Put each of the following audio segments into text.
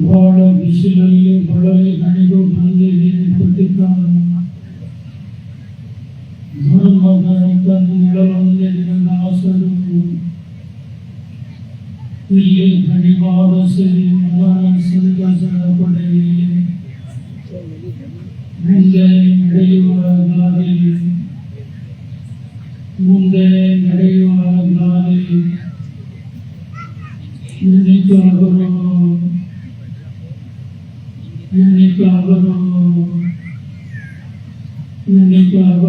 ಬಹಳ ಬಿಸಿಲಲ್ಲಿ ಬಳಲಿ ಗಣಿದು ಬಂದಿದೆ ಪ್ರತಿಕಾರ ಧರ್ಮದ ಕಣ್ಣುಗಳೊಂದೇ ದಾಸರು ಇಲ್ಲಿ ಗಣಿವಾದ ಸೇರಿ ಮನ ಸಂತಸ ಪಡೆಯಲಿ ಮುಂದೆ ನಡೆಯುವ ದಾರಿ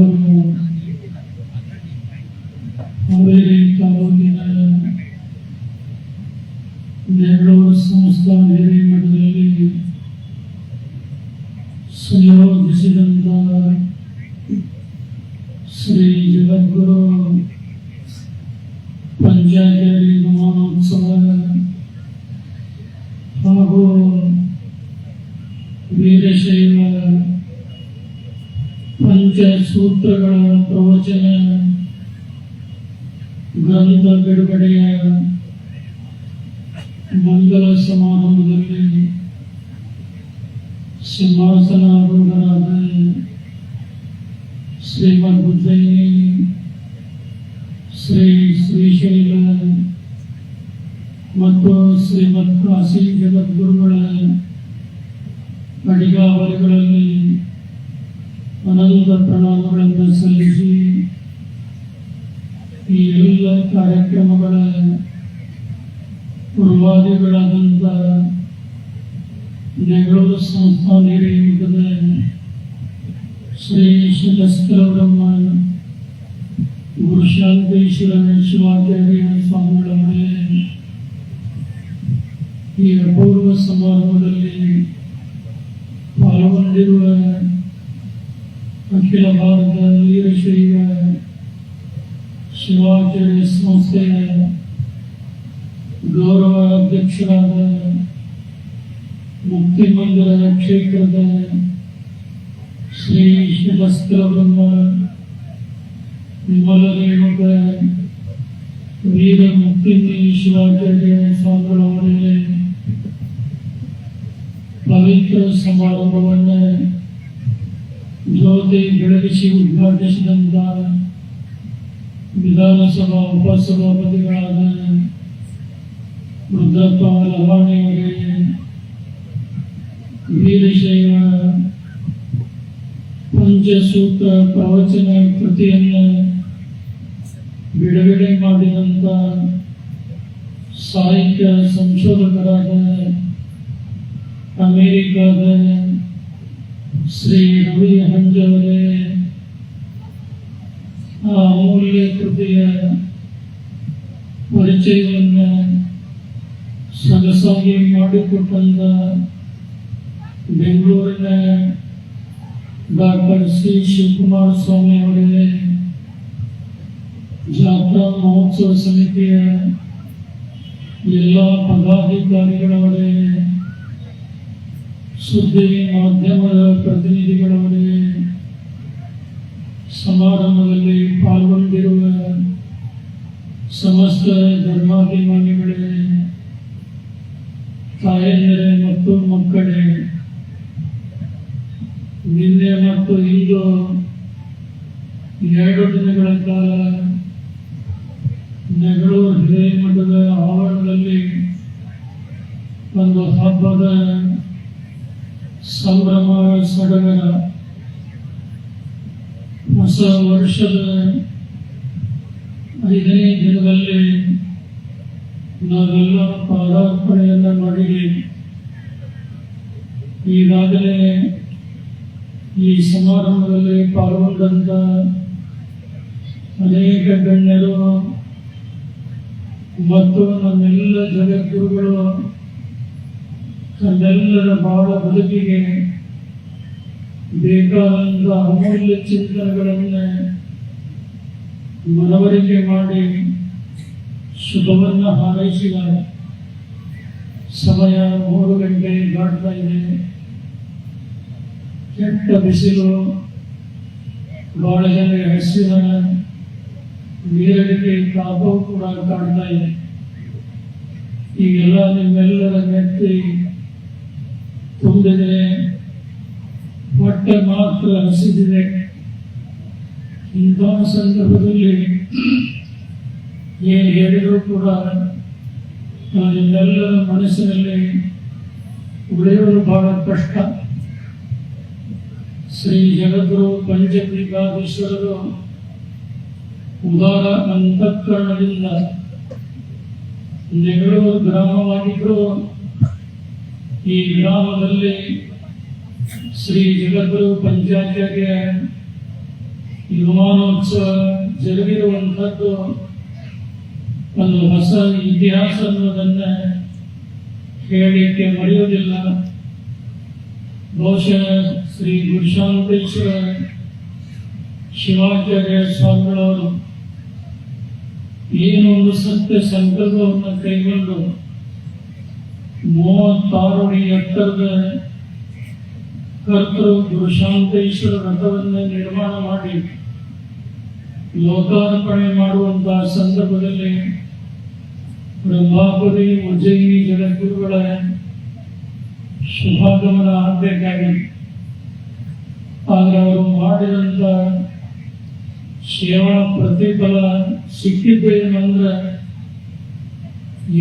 ಅವರು ಹಾವೇರಿ ತಾಲೂಕಿನ ನೆರಳೂರು ಸಂಸ್ಥಾನ ಹಿರೇಮಠದಲ್ಲಿ ಸಂಯೋಜಿಸಿದಂತ ಶ್ರೀ ಜಗದ್ಗುರು ಪಂಚಾಚಾರ್ಯ ನಮನೋತ್ಸವ ಹಾಗೂ ವೀರಶೈವ ಪಂಚಸೂತ್ರಗಳ ಪ್ರವಚನ ಗ್ರಂಥ ಬಿಡುಗಡೆಯ ಮಂಗಲ ಸಮಾರಂಭದಲ್ಲಿ ಸಿಂಹಾಸನಾರೂಢರಾದ ಶ್ರೀಮದ್ ಉಜ್ಜಯಿನಿ ಶ್ರೀ ಶ್ರೀಶೈಲ ಮತ್ತು ಶ್ರೀಮದ್ ಕಾಶಿ ಜಗದ್ಗುರುಗಳ ಅಡಿಗಾವಲಿಗಳಲ್ಲಿ ಅನಂತ ಪ್ರಣಾಮಗಳನ್ನು ಸಲ್ಲಿಸಿ ಈ ಎಲ್ಲ ಕಾರ್ಯಕ್ರಮಗಳ ಪೂರ್ವಾದಿಗಳಾದಂಥ ನೆಗಳೂರು ಸಂಸ್ಥಾನ ಹಿರೇಮಠದ ಶ್ರೀ ಶಿಲಸ್ಕರ ಬ್ರಹ್ಮ ಗುರುಶಾಂತೇಶ್ವರ ಶಿವಾಚಾರ್ಯ ಸ್ವಾಮಿಗಳವರೇ ಈ ಅಪೂರ್ವ ಸಮಾರಂಭದಲ್ಲಿ ಪಾಲ್ಗೊಂಡಿರುವ ಅಖಿಲ ಭಾರತ ವೀರಶೈವ ಶಿವಾಚಾರ್ಯ ಸಂಸ್ಥೆಯ ಗೌರವ ಅಧ್ಯಕ್ಷರಾದ ಮುಕ್ತಿ ಮಂದಿರ ಕ್ಷೇತ್ರದ ಶ್ರೀ ಶಿಲಸ್ಕರ ಬ್ರಹ್ಮ ವಿಮಲ ರೇಣುಕ ವೀರ ಮುಕ್ತಿ ಶಿವಾಚಾರ್ಯ ಸ್ವಾಮಿಗಳವರೇ ಪವಿತ್ರ ಸಮಾರಂಭವನ್ನು ಜ್ಯೋತಿ ಬೆಳಗಿಸಿ ಉದ್ಘಾಟಿಸಿದಂತ ವಿಧಾನಸಭಾ ಉಪಸಭಾಪತಿಗಳಾದ ರುದ್ರಪ್ಪ ಲವಾಣಿಯವರೇ, ವೀರಶೈವ ಪಂಚಸೂತ್ರ ಪ್ರವಚನ ಕೃತಿಯನ್ನು ಬಿಡುಗಡೆ ಮಾಡಿದಂತ ಸಾಹಿತ್ಯ ಸಂಶೋಧಕರಾದ ಅಮೆರಿಕದ ಶ್ರೀ ರವಿ ಹಂಜವರೇ, ಆ ಅಮೂಲ್ಯ ಕೃತಿಯ ಪರಿಚಯವನ್ನು ಸೊಗಸಾಗಿ ಮಾಡಿಕೊಟ್ಟಂತ ಬೆಂಗಳೂರಿನ ಡಾಕ್ಟರ್ ಶ್ರೀ ಶಿವಕುಮಾರ ಸ್ವಾಮಿ ಅವರೇ, ಜಾತ್ರಾ ಮಹೋತ್ಸವ ಸಮಿತಿಯ ಎಲ್ಲ ಪದಾಧಿಕಾರಿಗಳವರೇ, ಸುದ್ದಿ ಮಾಧ್ಯಮದ ಪ್ರತಿನಿಧಿಗಳವರೇ, ಸಮಾರಂಭದಲ್ಲಿ ಪಾಲ್ಗೊಂಡಿರುವ ಸಮಸ್ತ ಧರ್ಮಾಭಿಮಾನಿಗಳೇ, ತಾಯಂದಿರೇ ಮತ್ತು ಮಕ್ಕಳೇ, ನಿನ್ನೆ ಮತ್ತು ಇಂದು 2 ದಿನಗಳ ಕಾಲ ನೆಗಳೂರು ಹಿರೇಮಠದ ಆವರಣದಲ್ಲಿ ಒಂದು ಹಬ್ಬದ ಸಂಭ್ರಮ ಸಡಗರ, ಹೊಸ ವರ್ಷದ 5ನೇ ದಿನದಲ್ಲಿ ನಾವೆಲ್ಲ ಪಾದಾರ್ಪಣೆಯನ್ನು ಮಾಡಿದ್ದೀವಿ. ಈಗಾಗಲೇ ಈ ಸಮಾರಂಭದಲ್ಲಿ ಪಾಲ್ಗೊಂಡಂತ ಅನೇಕ ಗಣ್ಯರು ಮತ್ತು ನಮ್ಮೆಲ್ಲ ಜಗದ್ಗುರುಗಳು ತನ್ನೆಲ್ಲರ ಬಾಳ ಬದುಕಿಗೆ ಬೇಕಾದಂತ ಅಮೂಲ್ಯ ಚಿಂತನೆಗಳನ್ನು ಮನವರಿಕೆ ಮಾಡಿ ಶುಭವನ್ನು ಹಾರೈಸಿದ್ದಾರೆ. ಸಮಯ 3 ಗಂಟೆ ದಾಟ್ತಾ ಇದೆ. ಕೆಟ್ಟ ಬಿಸಿಲು, ಬಹಳ ಜನ ಹಸಿದ ನೀರಡಿಕೆ ತಾಪವು ಕೂಡ ಕಾಡ್ತಾ ಇದೆ. ಈಗೆಲ್ಲ ನಿಮ್ಮೆಲ್ಲರ ನೆತ್ತಿ ತುಂಬಿದೆ, ಹೊಟ್ಟೆ ಮಾತ್ರ ಹಸಿದಿದೆ. ಇಂತಹ ಸಂದರ್ಭದಲ್ಲಿ ಏನು ಹೇಳಿದರೂ ಕೂಡ ನಿಮ್ಮೆಲ್ಲರ ಮನಸ್ಸಿನಲ್ಲಿ ಉಳಿಯೋದು ಬಹಳ ಕಷ್ಟ. ಶ್ರೀ ಜಗದ್ಗುರು ಪಂಚಪೀಠಾಧೀಶ್ವರರು ಉದಾರ ಅಂತಃಕರಣದಿಂದ ನೆಗಳೂರು ಗ್ರಾಮವಾಗಿದ್ದರೂ ಈ ಗ್ರಾಮದಲ್ಲಿ ಶ್ರೀ ಜಗದ್ಗುರು ಪಂಚಾಚಾರ್ಯ ಯುವಮಾನೋತ್ಸವ ಜರುಗಿರುವಂಥದ್ದು ಒಂದು ಹೊಸ ಇತಿಹಾಸ ಅನ್ನೋದನ್ನು ಹೇಳಲಿಕ್ಕೆ ಮರೆಯುವುದಿಲ್ಲ. ಬಹುಶಃ ಶ್ರೀ ಗುರುಶಾಂತೇಶ್ವರ ಶಿವಾಚಾರ್ಯ ಸ್ವಾಮಿಗಳವರು ಏನು ಒಂದು ಸತ್ಯ ಸಂಕಲ್ಪವನ್ನು ಕೈಗೊಂಡು 36 ಅಡಿ ಎತ್ತರದ ಕರ್ತೃ ಗುರುಶಾಂತೇಶ್ವರ ರಥವನ್ನು ನಿರ್ಮಾಣ ಮಾಡಿ ಲೋಕಾರ್ಪಣೆ ಮಾಡುವಂತಹ ಸಂದರ್ಭದಲ್ಲಿ ಬ್ರಹ್ಮಾಪುರಿ ಉಜ್ಜಯಿನಿ ಜಗದ್ಗುರುಗಳ ಶುಭಾಗಮನ ಆಗಬೇಕಾಗಿತ್ತು. ಆದರೆ ಅವರು ಮಾಡಿದಂಥ ಸೇವಾ ಪ್ರತಿಫಲ ಸಿಕ್ಕಿದ್ದೇನೆಂದ್ರೆ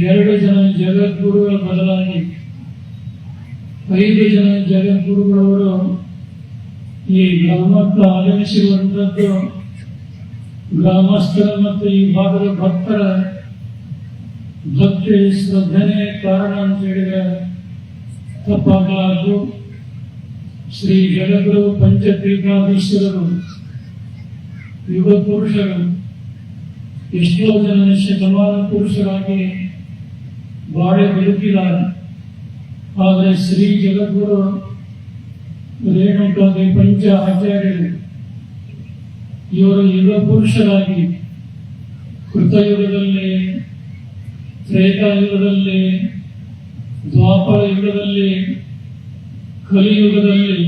2 ಜನ ಜಗದ್ಗುರುಗಳ ಬದಲಾಗಿ 5 ಜನ ಜಗದ್ಗುರುಗಳವರು ಈ ಗ್ರಾಮಕ್ಕೆ ಆಗಮಿಸಿರುವಂಥದ್ದು ಗ್ರಾಮಸ್ಥರ ಮತ್ತು ಈ ಭಾಗದ ಭಕ್ತರ ಭಕ್ತಿ ಶ್ರದ್ಧೆನೇ ಕಾರಣ ಅಂತ ಹೇಳಿದರೆ ತಪ್ಪಾಗಲಾರದು. ಶ್ರೀ ಜಗದ್ಗುರು ಪಂಚಪೀಠಾಧೀಶ್ವರರು ಯುಗ ಪುರುಷರು, ಎಷ್ಟೋ ಜನ ಶತಮಾನ ಪುರುಷರಾಗಿ ಬಾಳೆ ಬದುಕಿದ್ದಾರೆ. ಆದರೆ ಶ್ರೀ ಜಗದ್ಗುರು ರೇಣುಕಾದಿ ಪಂಚ ಆಚಾರ್ಯರು ಇವರು ಯುಗ ಪುರುಷರಾಗಿ ಕೃತಯುಗದಲ್ಲಿ, ತ್ರೇತಾಯುಗದಲ್ಲಿ, ದ್ವಾಪರ ಯುಗದಲ್ಲಿ, ಕಲಿಯುಗದಲ್ಲಿ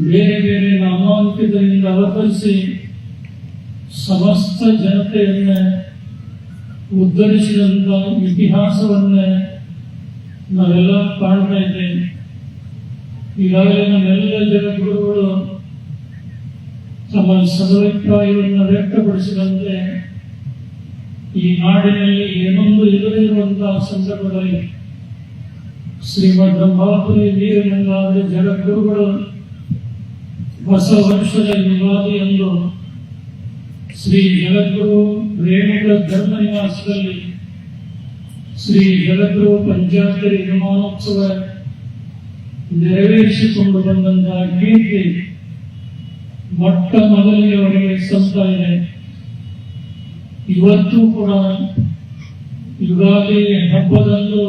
ಬೇರೆ ಬೇರೆ ನಾಮಾಂಕಿತದಿಂದ ಅವತರಿಸಿ ಸಮಸ್ತ ಜನತೆಯನ್ನು ಉದ್ಧರಿಸಿದಂಥ ಇತಿಹಾಸವನ್ನು ನಾವೆಲ್ಲ ಕಾಣ್ತಾ ಇದ್ದೇವೆ. ಈಗಾಗಲೇ ನಮ್ಮೆಲ್ಲ ಜಗದ್ಗುರುಗಳು ತಮ್ಮ ಸದಾಭಿಪ್ರಾಯವನ್ನು ವ್ಯಕ್ತಪಡಿಸಿದಂತೆ ಈ ನಾಡಿನಲ್ಲಿ ಏನೊಂದು ಇಲ್ಲದೇ ಇರುವಂತಹ ಸಂದರ್ಭದಲ್ಲಿ ಶ್ರೀಮದ್ ಬ್ರಹ್ಮಾಪುರಿ ವೀರಲಿಂಗಾದ ಜಗದ್ಗುರುಗಳು ಹೊಸ ವರ್ಷದ ಯುಗಾದಿ ಎಂದು ಶ್ರೀ ಜಗದ್ಗುರು ರೇಣುಕ ಧರ್ಮ ನಿವಾಸದಲ್ಲಿ ಶ್ರೀ ಜಗದ್ಗುರು ಪಂಚಾಚಾರ್ಯ ಯುವಮಾನೋತ್ಸವ ನೆರವೇರಿಸಿಕೊಂಡು ಬಂದಂತಹ ಕೀರ್ತಿ ಮೊಟ್ಟ ಮೊದಲಿಗೆ ಅವರಿಗೆ ಸಲ್ತಾ ಇದೆ. ಇವತ್ತು ಕೂಡ ಯುಗಾದಿ ಹಬ್ಬದಂದು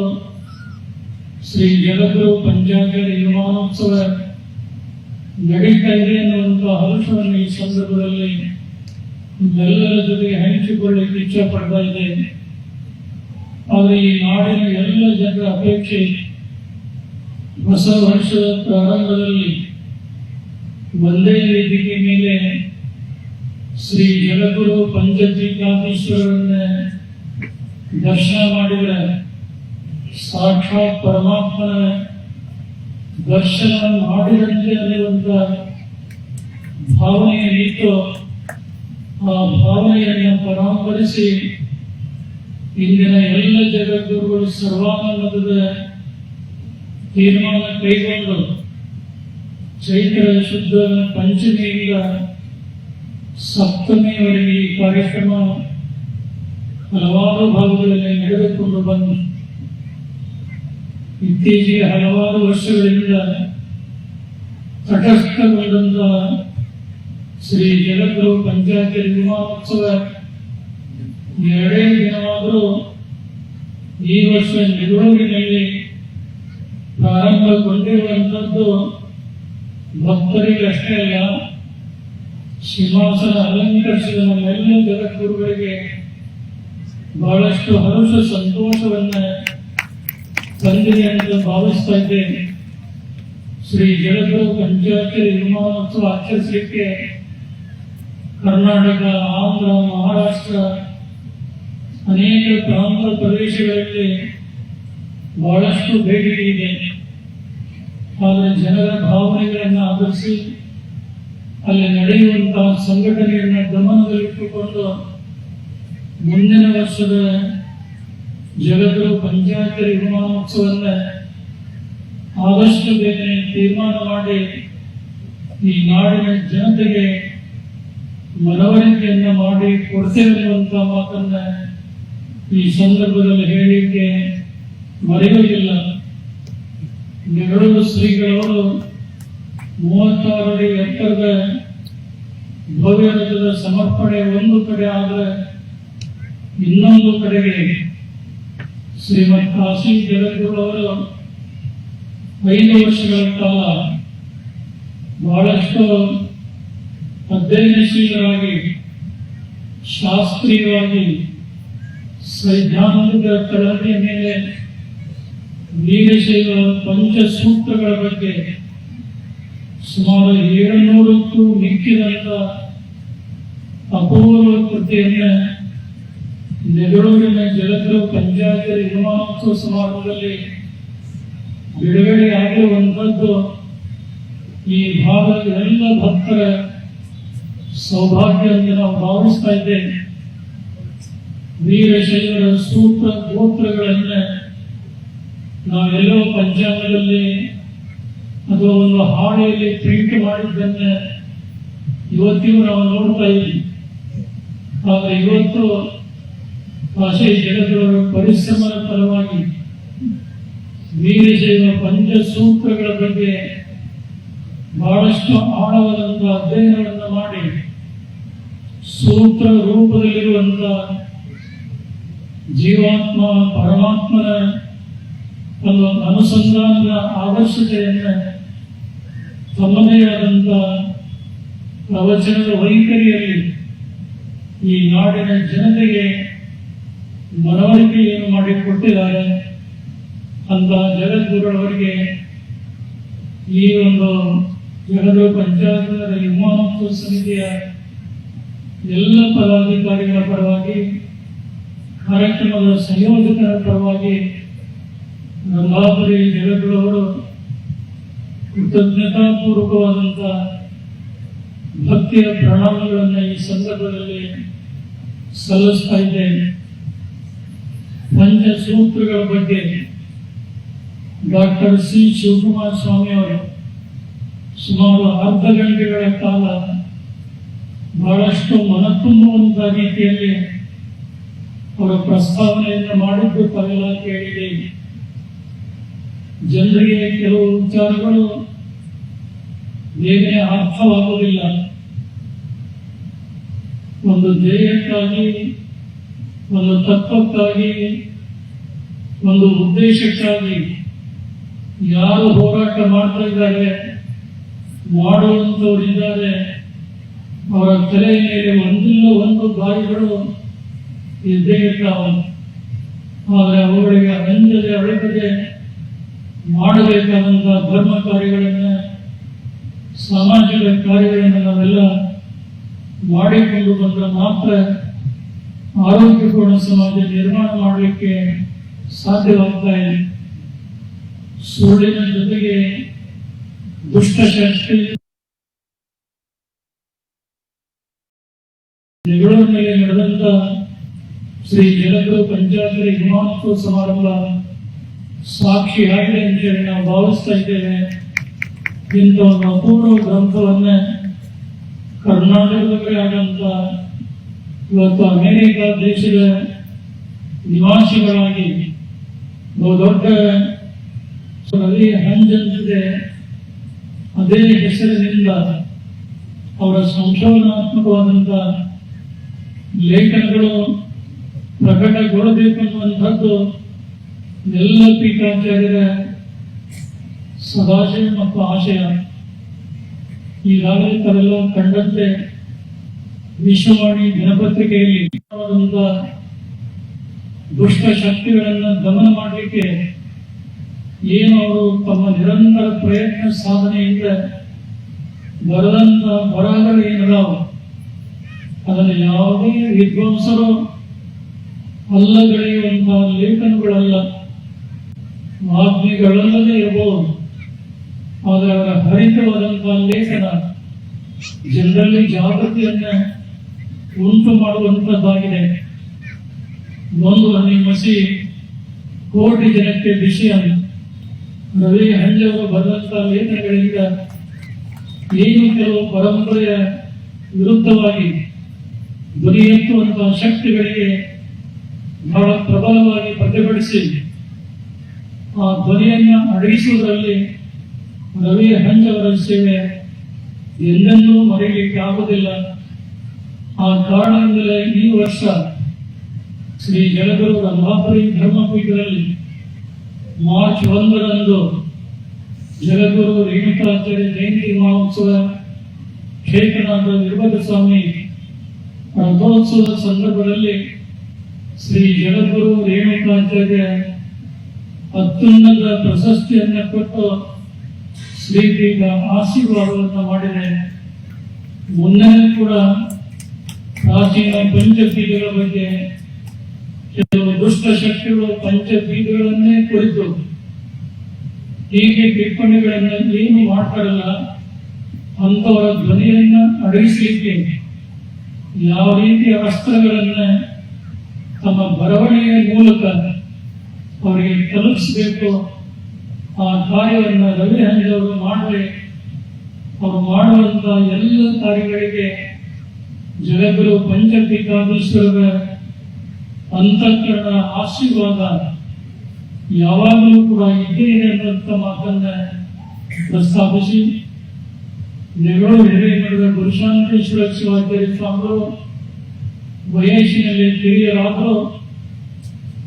ಶ್ರೀ ಜಗದ್ಗುರು ಪಂಚಾಚಾರ್ಯ ಯುವಮಾನೋತ್ಸವ ನಡೀತಾ ಇದೆ ಅನ್ನುವಂತಹ ಹರ್ಷವನ್ನು ಈ ಸಂದರ್ಭದಲ್ಲಿ ಎಲ್ಲರ ಜೊತೆಗೆ ಹಂಚಿಕೊಳ್ಳಿಕ್ಕೆ ಇಚ್ಛೆ ಪಡ್ತಾ ಇದೆ. ಆದರೆ ಈ ನಾಡಿನ ಎಲ್ಲ ಜನರ ಅಪೇಕ್ಷೆ ಹೊಸ ವರ್ಷದ ಪ್ರಾರಂಭದಲ್ಲಿ ಒಂದೇ ವೇದಿಕೆ ಮೇಲೆ ಶ್ರೀ ಜಗದ್ಗುರು ಪಂಚಪೀಠಾಧೀಶ್ವರರನ್ನ ದರ್ಶನ ಮಾಡಿದರೆ ಸಾಕ್ಷಾತ್ ಪರಮಾತ್ಮನ ದರ್ಶನ ಮಾಡಿದಂತೆ ಅನ್ನುವಂಥ ಭಾವನೆಯನ್ನಿತ್ತು. ಆ ಭಾವನೆಯನ್ನು ಪರಾಮರಿಸಿ ಇಂದಿನ ಎಲ್ಲ ಜಗದ್ಗುರುಗಳು ಸರ್ವಾನಂದದ ತೀರ್ಮಾನ ಕೈಗೊಂಡು ಚೈತ್ರ ಶುದ್ಧ ಪಂಚಮಿಯಿಂದ ಸಪ್ತಮಿಯವರೆಗೆ ಈ ಕಾರ್ಯಕ್ರಮ ಹಲವಾರು ಭಾಗಗಳಲ್ಲಿ ನಡೆದುಕೊಂಡು ಬಂದು ಇತ್ತೀಚೆಗೆ ಹಲವಾರು ವರ್ಷಗಳಿಂದ ತಟಸ್ಥಗೊಂಡ ಶ್ರೀ ಜಗದ್ಗುರು ಪಂಚಾಚಾರ್ಯ ಯುವಮಾನೋತ್ಸವ 2 ದಿನವಾದರೂ ಈ ವರ್ಷ ನೆಗಳೂರಿನಲ್ಲಿ ಪ್ರಾರಂಭಗೊಂಡಿರುವಂಥದ್ದು ಭಕ್ತರಿಗೆ ಅಷ್ಟೇ ಅಲ್ಲ, ಸಿಂಹಾಸನ ಅಲಂಕರಿಸಿದ ನಮ್ಮೆಲ್ಲ ಜಗದ್ಗುರುಗಳಿಗೆ ಬಹಳಷ್ಟು ಹರ್ಷ ಸಂತೋಷವನ್ನ ಬಂದಿದೆ ಅಂತ ಭಾವಿಸ್ತಾ ಇದ್ದೇನೆ. ಶ್ರೀ ಜಗದ್ಗುರು ಪಂಚಾಕ್ಷರಿ ನಿರ್ಮಾಣೋತ್ಸವ ಆಚರಿಸಲಿಕ್ಕೆ ಕರ್ನಾಟಕ, ಆಂಧ್ರ, ಮಹಾರಾಷ್ಟ್ರ ಅನೇಕ ಪ್ರಾಂತ ಪ್ರದೇಶಗಳಲ್ಲಿ ಬಹಳಷ್ಟು ಬೇಡಿಕೆ ಇದೆ. ಆದರೆ ಜನರ ಭಾವನೆಗಳನ್ನು ಆಧರಿಸಿ ಅಲ್ಲಿ ನಡೆಯುವಂತಹ ಸಂಘಟನೆಯನ್ನು ಗಮನದಲ್ಲಿಟ್ಟುಕೊಂಡು ಮುಂದಿನ ವರ್ಷದ ಜಗದ್ಗುರು ಪಂಚಾಕ್ಷರಿ ನಿರ್ಮಾಣೋತ್ಸವವನ್ನು ಆದಷ್ಟು ಬೇಗನೆ ತೀರ್ಮಾನ ಮಾಡಿ ಈ ನಾಡಿನ ಜನತೆಗೆ ಮನವರಿಕೆಯನ್ನು ಮಾಡಿ ಕೊಡ್ತೇವೆ ಎನ್ನುವಂತಹ ಮಾತನ್ನ ಈ ಸಂದರ್ಭದಲ್ಲಿ ಹೇಳಲಿಕ್ಕೆ ಮರೆಯುವುದಿಲ್ಲ. ನೆಗಳೂರು ಶ್ರೀಗಳವರು 36 ಅಡಿ ಎತ್ತರದ ಭವ್ಯ ರಥದ ಸಮರ್ಪಣೆ ಒಂದು ಕಡೆ ಆದರೆ, ಇನ್ನೊಂದು ಕಡೆಗೆ ಶ್ರೀಮದ್ ಕಾಶಿ ಜಗದ್ಗುರು ಅವರು 5 ವರ್ಷಗಳ ಕಾಲ ಬಹಳಷ್ಟು ಅಧ್ಯಯನಶೀಲರಾಗಿ, ಶಾಸ್ತ್ರೀಯವಾಗಿ, ಸೈದ್ಧಾಂತಿಕ ತಳಹದಿಯ ಮೇಲೆ ವೀರಶೈವ ಪಂಚಸೂತ್ರಗಳ ಬಗ್ಗೆ ಸುಮಾರು 700ಕ್ಕೂ ಮಿಕ್ಕಿದಂತ ಅಪೂರ್ವ ಕೃತಿಯನ್ನು ನೆಗಳೂರಿನ ಜಗದ್ಗುರು ಪಂಚಾಕ್ಷರಿ ನಿರ್ಮಾಣೋತ್ಸವ ಸಮಾರಂಭದಲ್ಲಿ ಬಿಡುಗಡೆ ಆಗಿರುವಂಥದ್ದು ಈ ಭಾಗದ ಎಲ್ಲ ಭಕ್ತರ ಸೌಭಾಗ್ಯ ಎಂದು ನಾವು ಭಾವಿಸ್ತಾ ಇದ್ದೇವೆ. ವೀರಶೈವರ ಸೂತ್ರ ಗೋತ್ರಗಳನ್ನು ನಾವೆಲ್ಲೋ ಪಂಚಾಂಗದಲ್ಲಿ ಅಥವಾ ಒಂದು ಹಾಳೆಯಲ್ಲಿ ಪ್ರಿಂಟ್ ಮಾಡಿದ್ದನ್ನು ಇವತ್ತಿಗೂ ನಾವು ನೋಡ್ತಾ ಇದ್ದೀವಿ. ಆದರೆ ಇವತ್ತು ಕಾಶಿ ಜಗದ್ಗುರು ಪರಿಶ್ರಮದ ಫಲವಾಗಿ ವೀರಶೈವ ಪಂಚಸೂತ್ರಗಳ ಬಗ್ಗೆ ಬಹಳಷ್ಟು ಆಳವಾದಂತಹ ಅಧ್ಯಯನವನ್ನು ಮಾಡಿ ಸೂತ್ರ ರೂಪದಲ್ಲಿರುವಂತಹ ಜೀವಾತ್ಮ ಪರಮಾತ್ಮನ ಒಂದು ಅನುಸಂಧಾನದ ಆವಶ್ಯಕತೆಯನ್ನು ತಮ್ಮದೇ ಆದಂತಹ ಪ್ರವಚನದ ವೈಖರಿಯಲ್ಲಿ ಈ ನಾಡಿನ ಜನತೆಗೆ ಮನವರಿಕೆಯನ್ನು ಮಾಡಿಕೊಟ್ಟಿದ್ದಾರೆ ಅಂತ ಜಗದ್ಗುರುಗಳವರಿಗೆ ಈ ಒಂದು ಜಗದ್ಗುರು ಪಂಚಾಕ್ಷರಿ ನಿರ್ಮಾಣೋತ್ಸವ ಸಮಿತಿಯ ಎಲ್ಲ ಪದಾಧಿಕಾರಿಗಳ ಪರವಾಗಿ, ಕಾರ್ಯಕ್ರಮದ ಸಂಯೋಜಕರ ಪರವಾಗಿ ರಂಭಾಪುರಿ ಜಗದ್ಗುರುವರು ಕೃತಜ್ಞತಾಪೂರ್ವಕವಾದಂತಹ ಭಕ್ತಿಯ ಪ್ರಣಾಮಗಳನ್ನು ಈ ಸಂದರ್ಭದಲ್ಲಿ ಸಲ್ಲಿಸ್ತಾ ಇದ್ದೇನೆ. ಪಂಚಸೂತ್ರಗಳ ಬಗ್ಗೆ ಡಾಕ್ಟರ್ ಸಿ ಶಿವಕುಮಾರ ಸ್ವಾಮಿ ಅವರು ಸುಮಾರು ಅರ್ಧ ಗಂಟೆಗಳ ಕಾಲ ಬಹಳಷ್ಟು ಮನತುಂಬುವಂತಹ ರೀತಿಯಲ್ಲಿ ಅವರ ಪ್ರಸ್ತಾವನೆಯನ್ನು ಮಾಡಿದ್ದು ತಾವೆಲ್ಲ ಕೇಳಿದ್ದೇವೆ. ಜನರಿಗೆ ಕೆಲವು ವಿಚಾರಗಳು ಬೇಗನೆ ಅರ್ಥವಾಗುವುದಿಲ್ಲ. ಒಂದು ಧ್ಯೇಯಕ್ಕಾಗಿ, ಒಂದು ತತ್ವಕ್ಕಾಗಿ, ಒಂದು ಉದ್ದೇಶಕ್ಕಾಗಿ ಯಾರು ಹೋರಾಟ ಮಾಡ್ತಾ ಇದ್ದಾರೆ, ಮಾಡುವಂಥವರಿದ್ದಾರೆ, ಅವರ ತಲೆಯ ಮೇಲೆ ಒಂದಿಲ್ಲ ಒಂದು ಗಾಯಗಳು ಇದ್ದೇ ಇರ್ತಾವೆ. ಆದರೆ ಅವುಗಳಿಗೆ ಅಂಜದೆ ಅಳೆಯದೆ ಮಾಡಬೇಕಾದಂತಹ ಧರ್ಮ ಕಾರ್ಯಗಳನ್ನು, ಸಾಮಾಜಿಕ ಕಾರ್ಯಗಳನ್ನು ನಾವೆಲ್ಲ ಮಾಡಿಕೊಂಡು ಬಂದರೆ ಮಾತ್ರ ಆರೋಗ್ಯಪೂರ್ಣ ಸಮಾಜ ನಿರ್ಮಾಣ ಮಾಡಲಿಕ್ಕೆ ಸಾಧ್ಯವಾಗ್ತಾ ಇದೆ. ಸುಳ್ಳಿನ ಜೊತೆಗೆ ದುಷ್ಟಶಕ್ತಿ ನೆಗಳೂರಿನಲ್ಲಿ ನಡೆದಂತ ಶ್ರೀ ಜಗದ್ಗುರು ಪಂಚಾಕ್ಷರಿ ನಿರ್ಮಾಣೋತ್ಸವ ಸಮಾರಂಭ ಸಾಕ್ಷಿಯಾಗಿದೆ ಅಂತೇಳಿ ನಾವು ಭಾವಿಸ್ತಾ ಇದ್ದೇವೆ. ಇಂಥ ಒಂದು ಅಪೂರ್ವ ಗ್ರಂಥವನ್ನ ಕರ್ನಾಟಕದಲ್ಲಿ ಆದಂತ ಇವತ್ತು ಅಮೆರಿಕ ದೇಶದ ನಿವಾಸಿಗಳಾಗಿ ದೊಡ್ಡ ರವಿ ಹಂಜಂತಿದೆ, ಅದೇ ಹೆಸರಿನಿಂದ ಅವರ ಸಂಶೋಧನಾತ್ಮಕವಾದಂಥ ಲೇಖನಗಳು ಪ್ರಕಟಗೊಳ್ಳಬೇಕೆನ್ನುವಂಥದ್ದು ಎಲ್ಲ ಪೀಠಾಚಾರ್ಯರ ಸದಾಶಯ ಮತ್ತು ಆಶಯ. ಈಗಾಗಲೇ ತಾವೆಲ್ಲ ಕಂಡಂತೆ ವಿಶ್ವವಾಣಿ ದಿನಪತ್ರಿಕೆಯಲ್ಲಿ ದುಷ್ಟ ಶಕ್ತಿಗಳನ್ನು ದಮನ ಮಾಡಲಿಕ್ಕೆ ಏನು ಅವರು ತಮ್ಮ ನಿರಂತರ ಪ್ರಯತ್ನ ಸಾಧನೆಯಿಂದ ಬರೆದಂತ ಬರಹಗಳು ಏನಿದಾವ ಅದನ್ನು ಯಾವುದೇ ವಿದ್ವಾಂಸರು ಅಲ್ಲಗಳೆಯುವಂತಹ ಲೇಖನಗಳಲ್ಲ, ವಾಗ್ಮಿಗಳಲ್ಲದೆ ಇರಬಹುದು. ಆದರೆ ಅವರ ಹರಿತವಾದಂತಹ ಲೇಖನ ಜನರಲ್ಲಿ ಜಾಗೃತಿಯನ್ನ ಉಂಟು ಮಾಡುವಂತದ್ದಾಗಿದೆ. ಒಂದು ಹನಿ ಮಸಿ ಕೋಟಿ ಜನಕ್ಕೆ ವಿಷಯ. ರವಿ ಹಂಜವರು ಬರೆದಂತಹ ಲೇಖನಗಳಿಂದ ಏನು ಕೆಲವು ಪರಂಪರೆಯ ವಿರುದ್ಧವಾಗಿ ಧ್ವನಿ ಎತ್ತುವಂತಹ ಶಕ್ತಿಗಳಿಗೆ ಬಹಳ ಪ್ರಬಲವಾಗಿ ಪ್ರತಿಭಟಿಸಿ ಆ ಧ್ವನಿಯನ್ನ ಅಡಗಿಸುವುದರಲ್ಲಿ ರವಿ ಹಂಜವರ ಸೇವೆ ಎಲ್ಲೆಂದೂ ಮರೆಯಲಿಕ್ಕೆ ಆಗುವುದಿಲ್ಲ. ಆ ಕಾರಣದಿಂದಲೇ ಈ ವರ್ಷ ಶ್ರೀ ಜಗದ್ಗುರು ರಂಭಾಪುರಿ ಧರ್ಮಪೀಠದಲ್ಲಿ ಮಾರ್ಚ್ 1ರಂದು ಜಗದ್ಗುರು ರೇಣುಕಾಚಾರ್ಯ ಜಯಂತಿ ಮಹೋತ್ಸವ ಕ್ಷೇತ್ರನಾಥ ವೀರಭದ್ರ ಸ್ವಾಮಿ ರಥೋತ್ಸವದ ಸಂದರ್ಭದಲ್ಲಿ ಶ್ರೀ ಜಗದ್ಗುರು ರೇಣುಕಾಚಾರ್ಯ ಅತ್ಯುನ್ನತ ಪ್ರಶಸ್ತಿಯನ್ನು ಕೊಟ್ಟು ಶ್ರೀಪೀಠ ಆಶೀರ್ವಾದವನ್ನು ಮಾಡಿದೆ. ಮುನ್ನೇ ಕೂಡ ಪ್ರಾಚೀನ ಪಂಚಪೀಠಗಳ ಬಗ್ಗೆ ಕೆಲವು ದುಷ್ಟ ಶಕ್ತಿಗಳು ಪಂಚಪೀಠಗಳನ್ನೇ ಕುರಿತು ಹೀಗೆ ಟಿಪ್ಪಣಿಗಳನ್ನು ಏನು ಮಾಡ್ತಾರಲ್ಲ ಅಂತವರ ಧ್ವನಿಯನ್ನ ಅಡಗಿಸಲಿಕ್ಕೆ ಯಾವ ರೀತಿಯ ಅಸ್ತ್ರಗಳನ್ನ ತಮ್ಮ ಬರವಣಿಗೆಯ ಮೂಲಕ ಅವರಿಗೆ ತಲುಪಿಸಬೇಕು ಆ ಕಾರ್ಯವನ್ನು ರವಿ ಹಂಜವರು ಮಾಡಲಿ. ಅವರು ಮಾಡುವಂತಹ ಎಲ್ಲ ಕಾರ್ಯಗಳಿಗೆ ಜಗದ್ಗುರು ಪಂಚಪೀಠಾಧೀಶ್ವರರ ಅಂತಃಕರಣ ಆಶೀರ್ವಾದ ಯಾವಾಗಲೂ ಕೂಡ ಇದ್ದೇ ಇದೆ ಅನ್ನುವಂಥ ಮಾತನ್ನ ಪ್ರಸ್ತಾಪಿಸಿ, ನೆಗಳು ಹಿರೇಮಠದ ಗುರುಶಾಂತೇಶ್ವರ ಶಿವಾಚಾರ್ಯ ಸ್ವಾಮಿಗಳು ವಯಸ್ಸಿನಲ್ಲಿ ಕಿರಿಯರಾದರೂ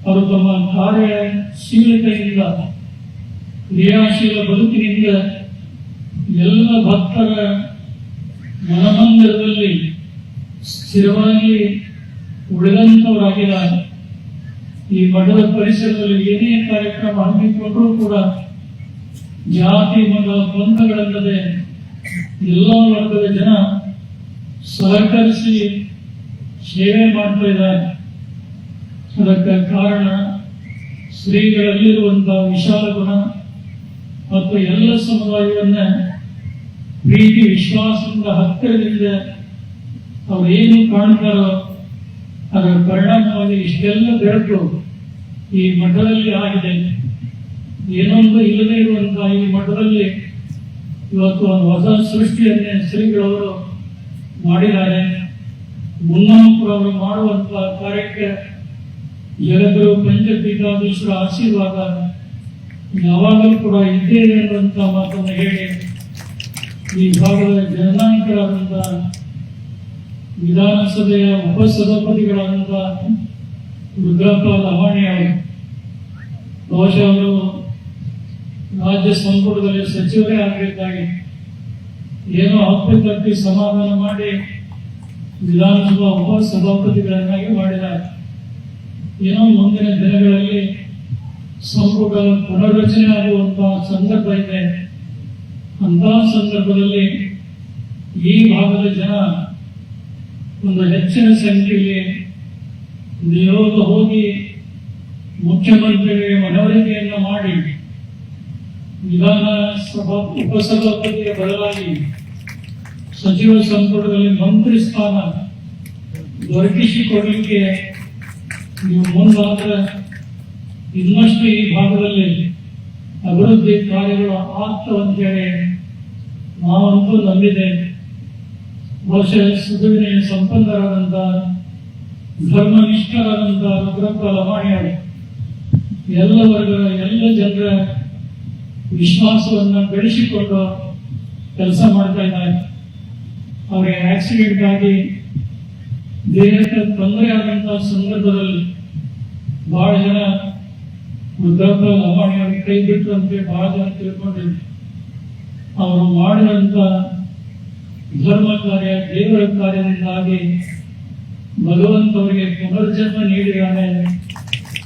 ಅವರು ತಮ್ಮ ಕಾರ್ಯಶೀಲತೆಯಿಂದ ಕ್ರಿಯಾಶೀಲ ಬದುಕಿನಿಂದ ಎಲ್ಲ ಭಕ್ತರ ಮನಮಂದಿರದಲ್ಲಿ ಸ್ಥಿರವಾಗಿ ಉಳಿದಂತವರಾಗಿದ್ದಾರೆ. ಈ ಮಠದ ಪರಿಸರದಲ್ಲಿ ಏನೇ ಕಾರ್ಯಕ್ರಮ ಹಮ್ಮಿಕೊಂಡರೂ ಕೂಡ ಜಾತಿ ಮತ ಪಂಥಗಳಲ್ಲದೆ ಎಲ್ಲ ವರ್ಗದ ಜನ ಸಹಕರಿಸಿ ಸೇವೆ ಮಾಡ್ತಾ ಇದ್ದಾರೆ. ಅದಕ್ಕೆ ಕಾರಣ ಶ್ರೀಗಳಲ್ಲಿರುವಂತಹ ವಿಶಾಲ ಗುಣ ಮತ್ತು ಎಲ್ಲ ಸಮುದಾಯವನ್ನ ಪ್ರೀತಿ ವಿಶ್ವಾಸದಿಂದ ಹತ್ತಿರದಿಂದ ಅವರೇನು ಕಾಣ್ತಾರೋ ಅದರ ಪರಿಣಾಮವಾಗಿ ಇಷ್ಟೆಲ್ಲ ಬೆಳಕು ಈ ಮಠದಲ್ಲಿ ಆಗಿದೆ. ಏನೊಂದು ಇಲ್ಲದೇ ಇರುವಂತಹ ಈ ಮಠದಲ್ಲಿ ಇವತ್ತು ಒಂದು ಹೊಸ ಸೃಷ್ಟಿಯನ್ನೇ ಶ್ರೀಗಳವರು ಮಾಡಿದ್ದಾರೆ. ಮುನ್ನೂರು ಅವರು ಮಾಡುವಂತಹ ಕಾರ್ಯಕ್ಕೆ ಜಗದ್ಗುರು ಪಂಚಪೀಠಾಧೀಶ್ವರ ಆಶೀರ್ವಾದ ಯಾವಾಗಲೂ ಕೂಡ ಇದ್ದೇ ಇದೆ ಅನ್ನುವಂತಹ ಮಾತನ್ನು ಹೇಳಿ ಈ ಭಾಗದ ಜನನಾಯಕರಾದಂತಹ ವಿಧಾನಸಭೆಯ ಉಪಸಭಾಪತಿಗಳಾದಂತಹ ರುದ್ರಪ್ಪ ಲವಾಣಿ ಅವರು ಬಹುಶಃ ಅವರು ರಾಜ್ಯ ಸಂಪುಟದಲ್ಲಿ ಸಚಿವರೇ ಆಗಬೇಕಾಗಿ ಏನೋ ಹಪ್ಪಿ ಸಮಾಧಾನ ಮಾಡಿ ವಿಧಾನಸಭಾ ಉಪಸಭಾಪತಿಗಳನ್ನಾಗಿ ಮಾಡಿದ್ದಾರೆ. ಏನೋ ಮುಂದಿನ ದಿನಗಳಲ್ಲಿ ಸಂಪುಟ ಪುನರ್ರಚನೆ ಆಗುವಂತಹ ಸಂದರ್ಭ ಇದೆ. ಅಂತಹ ಸಂದರ್ಭದಲ್ಲಿ ಈ ಭಾಗದ ಜನ ಒಂದು ಹೆಚ್ಚಿನ ಸಂಖ್ಯೆಯಲ್ಲಿ ನಿಯೋಗ ಹೋಗಿ ಮುಖ್ಯಮಂತ್ರಿಗಳಿಗೆ ಮನವರಿಕೆಯನ್ನು ಮಾಡಿ ವಿಧಾನಸಭಾ ಉಪಸಭಾಪತಿಯ ಬದಲಾಗಿ ಸಚಿವ ಸಂಪುಟದಲ್ಲಿ ಮಂತ್ರಿ ಸ್ಥಾನ ದೊರಕಿಸಿಕೊಡಲಿಕ್ಕೆ ನೀವು ಮುಂದಾದರೆ ಇನ್ನಷ್ಟು ಈ ಭಾಗದಲ್ಲಿ ಅಭಿವೃದ್ಧಿ ಕಾರ್ಯಗಳು ಆಗ್ತವಂತೇಳಿ ನಾವಂತೂ ನಂಬಿದೆ. ಬಹುಶಃ ಸುಧುವಿನ ಸಂಪನ್ನರಾದಂಥ ಧರ್ಮನಿಷ್ಠರಾದಂಥ ರುದ್ರಪ್ಪ ಲವಾಣಿಯವರು ಎಲ್ಲ ವರ್ಗದ ಎಲ್ಲ ಜನರ ವಿಶ್ವಾಸವನ್ನು ಬೆಳೆಸಿಕೊಂಡು ಕೆಲಸ ಮಾಡ್ತಾ ಇದ್ದಾರೆ. ಅವರಿಗೆ ಆಕ್ಸಿಡೆಂಟ್ ಆಗಿ ದೇಹಕ್ಕೆ ತೊಂದರೆ ಆದಂತಹ ಸಂದರ್ಭದಲ್ಲಿ ಬಹಳ ಜನ ರುದ್ರಪ್ಪ ಲವಾಣಿಯವ್ರಿಗೆ ಕೈ ಬಿಟ್ಟು ಅಂತ ಬಹಳ ಜನ ತಿಳ್ಕೊಂಡಿದ್ರು. ಅವರು ಮಾಡಿದಂತ ಧರ್ಮ ಕಾರ್ಯ ದೇವರ ಕಾರ್ಯದಿಂದಾಗಿ ಭಗವಂತವರಿಗೆ ಪುನರ್ಜನ್ಮ ನೀಡಿದ್ದಾನೆ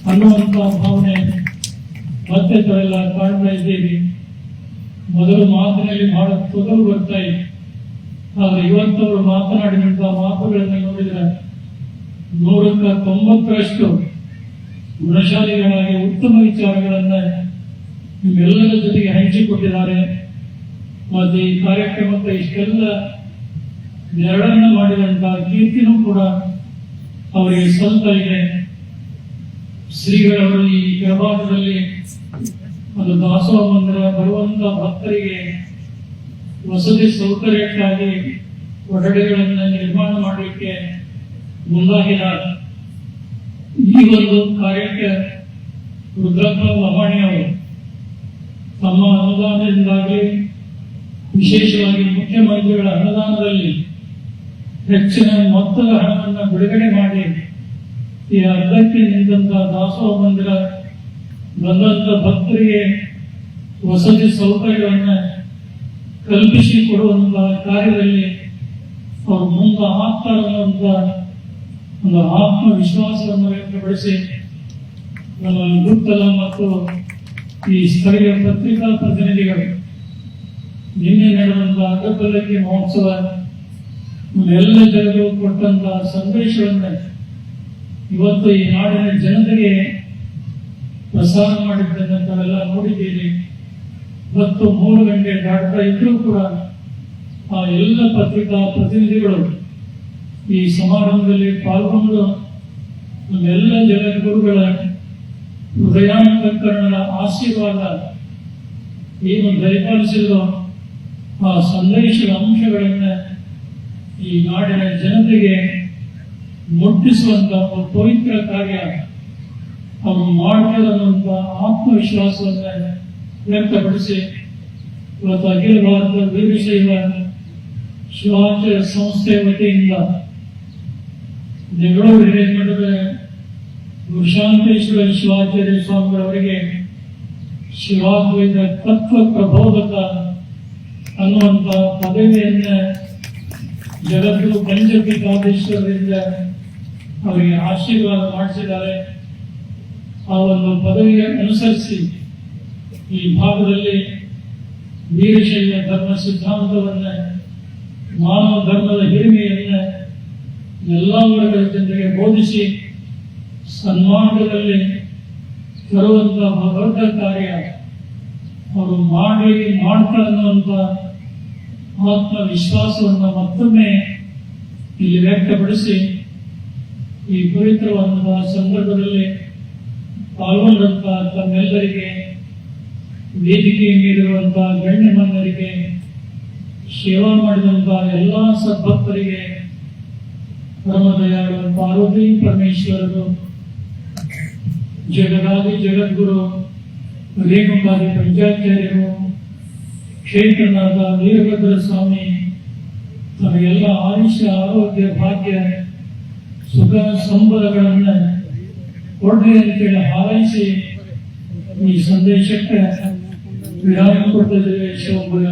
ಅನ್ನುವಂತಹ ಭಾವನೆ ಮತ್ತೆ ತಾವೆಲ್ಲ ಕಾಣ್ತಾ ಇದ್ದೀವಿ. ಮೊದಲು ಮಾತಿನಲ್ಲಿ ಬಹಳ ತೊದಲು ಬರ್ತಾ ಇದೆ. ಆದರೆ ಇವತ್ತವರು ಮಾತನಾಡಿದಂತಹ ಮಾತುಗಳನ್ನು ನೋಡಿದರೆ 190% ಗುಣಶಾಲಿಗಳಾಗಿ ಉತ್ತಮ ವಿಚಾರಗಳನ್ನ ನಿಮ್ಮೆಲ್ಲರ ಜೊತೆಗೆ ಹಂಚಿಕೊಟ್ಟಿದ್ದಾರೆ. ಮತ್ತೆ ಈ ಕಾರ್ಯಕ್ರಮಕ್ಕೆ ಇಷ್ಟೆಲ್ಲ ನೆರಳನ್ನು ಮಾಡಿದಂತಹ ಕೀರ್ತಿನೂ ಕೂಡ ಅವರಿಗೆ ಸ್ವಂತ ಇದೆ. ಶ್ರೀಗಳವರು ಈ ಪ್ರಭಾತದಲ್ಲಿ ಒಂದು ದಾಸೋಹ ಮಂದಿರ ಬರುವಂತ ಭಕ್ತರಿಗೆ ವಸತಿ ಸೌಕರ್ಯಕ್ಕಾಗಿ ಕೊಠಡಿಗಳನ್ನು ನಿರ್ಮಾಣ ಮಾಡಲಿಕ್ಕೆ ಮುಂದಾಗಿದ್ದಾರೆ. ಈ ಒಂದು ಕಾರ್ಯಕ್ಕೆ ರುದ್ರಪ್ಪ ಲಮಾಣಿ ಅವರು ತಮ್ಮ ಅನುದಾನದಿಂದಾಗಿ, ವಿಶೇಷವಾಗಿ ಮುಖ್ಯಮಂತ್ರಿಗಳ ಅನುದಾನದಲ್ಲಿ ಹೆಚ್ಚಿನ ಮೊತ್ತದ ಹಣವನ್ನು ಬಿಡುಗಡೆ ಮಾಡಿ ಈ ಅರ್ಧಕ್ಕೆ ನಿಂತಹ ದಾಸೋಹ ಮಂದಿರ ಬಂದಂತ ಭಕ್ತರಿಗೆ ವಸತಿ ಸೌಕರ್ಯವನ್ನು ಕಲ್ಪಿಸಿ ಕೊಡುವಂತಹ ಕಾರ್ಯದಲ್ಲಿ ಅವರು ಮುಂದೆ ಆಗ್ತಾರೆ ಅನ್ನುವಂಥ ಒಂದು ಆತ್ಮವಿಶ್ವಾಸವನ್ನು ವ್ಯಕ್ತಪಡಿಸಿ ನಮ್ಮ ಗುತ್ತಲ ಮತ್ತು ಈ ಸ್ಥಳೀಯ ಪತ್ರಿಕಾ ಪ್ರತಿನಿಧಿಗಳು ನಿನ್ನೆ ನಡೆದಂತಹ ಅಗ್ಗಬೆಳಗ್ಗೆ ಮಹೋತ್ಸವ ಎಲ್ಲ ಜನರು ಕೊಟ್ಟಂತಹ ಸಂದೇಶವನ್ನು ಇವತ್ತು ಈ ನಾಡಿನ ಜನತೆಗೆ ಪ್ರಸಾರ ಮಾಡಿದ್ದನ್ನು ತಾವೆಲ್ಲ ನೋಡಿದ್ದೀರಿ. ಮತ್ತು 3 ಗಂಟೆ ದಾಟ್ತಾ ಇದ್ರೂ ಕೂಡ ಆ ಎಲ್ಲ ಪತ್ರಿಕಾ ಪ್ರತಿನಿಧಿಗಳು ಈ ಸಮಾರಂಭದಲ್ಲಿ ಪಾಲ್ಗೊಂಡು ನಮ್ಮೆಲ್ಲ ಜಗದ್ಗುರುಗಳ ಹೃದಯಾಂತಃಕರಣದ ಆಶೀರ್ವಾದ ಏನು ದಯಪಾಲಿಸಿರೋ ಆ ಸಂದೇಶದ ಅಂಶಗಳನ್ನು ಈ ನಾಡಿನ ಜನತೆಗೆ ಮುಟ್ಟಿಸುವಂತ ಪವಿತ್ರ ಕಾರ್ಯ ಅವರು ಮಾಡ್ತಾರೆ ಅನ್ನುವಂಥ ಆತ್ಮವಿಶ್ವಾಸವನ್ನು ವ್ಯಕ್ತಪಡಿಸಿ ಇವತ್ತು ಅಖಿಲ ಭಾರತ ವೀರಶೈವ ಶಿವಾಚಾರ್ಯ ಸಂಸ್ಥೆ ವತಿಯಿಂದ ಬೆಂಗಳೂರು ಹಿರೇಮಠದ ಗುರುಶಾಂತೇಶ್ವರ ಶಿವಾಚಾರ್ಯ ಸ್ವಾಮಿಗಳವರಿಗೆ ಶಿವಾದ್ವೈತ ತತ್ವ ಪ್ರಬೋಧಕ ಅನ್ನುವಂಥ ಪದವಿಯನ್ನ ಜಗದ್ಗುರು ಪಂಚಪೀಠಾಧೀಶ್ವರರಿಂದ ಅವರಿಗೆ ಆಶೀರ್ವಾದ ಮಾಡಿಸಿದ್ದಾರೆ. ಆ ಒಂದು ಪದವಿಗೆ ಅನುಸರಿಸಿ ಈ ಭಾಗದಲ್ಲಿ ವೀರಶೈವ ಧರ್ಮ ಸಿದ್ಧಾಂತವನ್ನ, ಮಾನವ ಧರ್ಮದ ಹಿರಿಮೆಯನ್ನ ಎಲ್ಲ ವರ್ಗದ ಜನರಿಗೆ ಬೋಧಿಸಿ ಸನ್ಮಾರ್ಗದಲ್ಲಿ ತರುವಂತಹ ದೊಡ್ಡ ಕಾರ್ಯ ಅವರು ಮಾಡ್ತಾರೆ ಅನ್ನುವಂಥ ಆತ್ಮವಿಶ್ವಾಸವನ್ನು ಮತ್ತೊಮ್ಮೆ ಇಲ್ಲಿ ವ್ಯಕ್ತಪಡಿಸಿ ಈ ಪವಿತ್ರವಾದಂತಹ ಸಂದರ್ಭದಲ್ಲಿ ಪಾಲ್ಗೊಂಡಂತಹ ತಮ್ಮೆಲ್ಲರಿಗೆ, ವೇದಿಕೆ ನೀಡಿರುವಂತಹ ಗಣ್ಯಮಾನ್ಯರಿಗೆ, ಸೇವಾ ಮಾಡಿದಂತಹ ಎಲ್ಲ ಸದ್ಭಕ್ತರಿಗೆ, ಪರಮದಯಾಳು ಪಾರ್ವತಿ ಪರಮೇಶ್ವರರು, ಜಗದಾದಿ ಜಗದ್ಗುರು ರೇಣುಕಾದಿ ಪಂಚಾಚಾರ್ಯರು, ಕ್ಷೇತ್ರನಾಥ ವೀರಭದ್ರ ಸ್ವಾಮಿ ತಮಗೆಲ್ಲ ಆಯುಷ್ಯ, ಆರೋಗ್ಯ, ಭಾಗ್ಯ, ಸುಖ ಸಂಪದಗಳನ್ನು ಕೊಡ್ರಿ ಅಂತೇಳಿ ಹಾರೈಸಿ ಈ ಸಂದೇಶಕ್ಕೆ ವಿರಾಮ ಕೊಡ್ತಿದ್ದೇವೆ. ಶಿವಭಯ.